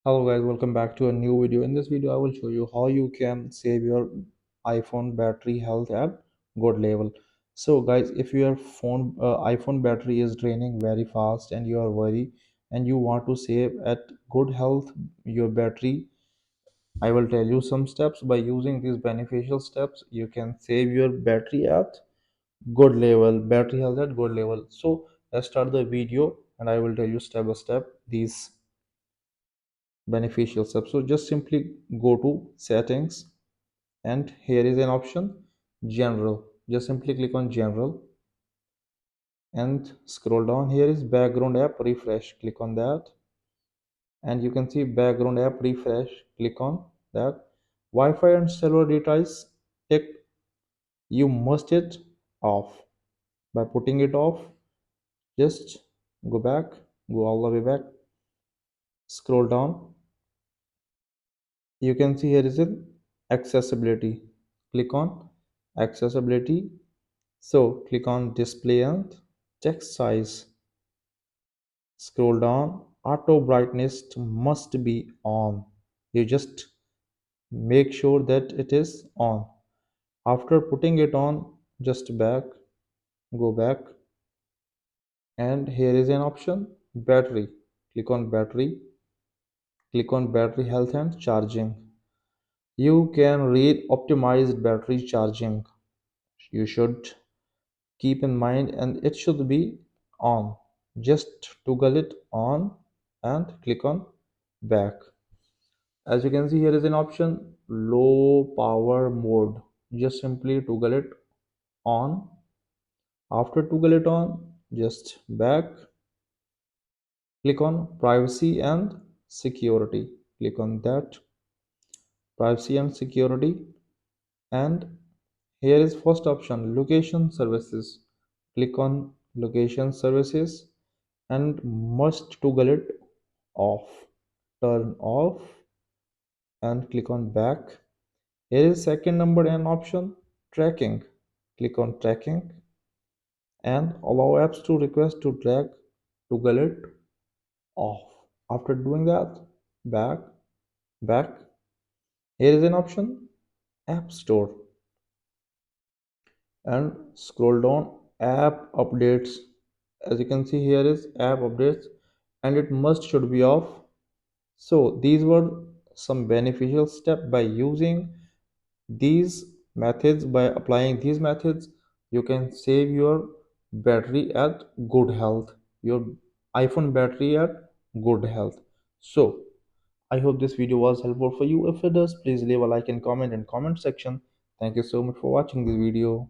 Hello guys, welcome back to a new video. In this video, I will show you how you can save your iPhone battery health at good level. So guys, if your iPhone battery is draining very fast and you are worried and you want to save at good health your battery, I will tell you some steps. By using these beneficial steps, you can save your battery at good level, battery health at good level. So let's start the video and I will tell you step by step these beneficial steps. So just simply go to settings and here is an option general. Just simply click on general and scroll down. Here is background app refresh. Click on that and you can see background app refresh. Click on that. Wi-Fi and cellular data is tick. You must it off. By putting it off, just go back, go all the way back, scroll down. You can see here is an accessibility. Click on accessibility. So click on display and text size. Scroll down. Auto brightness must be on. You just make sure that it is on. After putting it on, just back, go back, and here is an option battery. Click on battery. Click on battery health and charging. You can read optimized battery charging. You should keep in mind and it should be on. Just toggle it on and click on back. As you can see, here is an option low power mode. Just simply toggle it on. After toggle it on, just back, click on privacy and security. Click on that privacy and security, and here is first option location services. Click on location services and must toggle it off. Turn off and click on back. Here is second number and option tracking. Click on tracking and allow apps to request to track. Toggle it off. After doing that, back, back. Here is an option app store and scroll down app updates. As you can see, here is app updates and it must should be off. So these were some beneficial steps. By using these methods, by applying these methods, you can save your battery at good health, your iPhone battery at good health. So I hope this video was helpful for you. If it does, please leave a like and comment in comment section. Thank you so much for watching this video.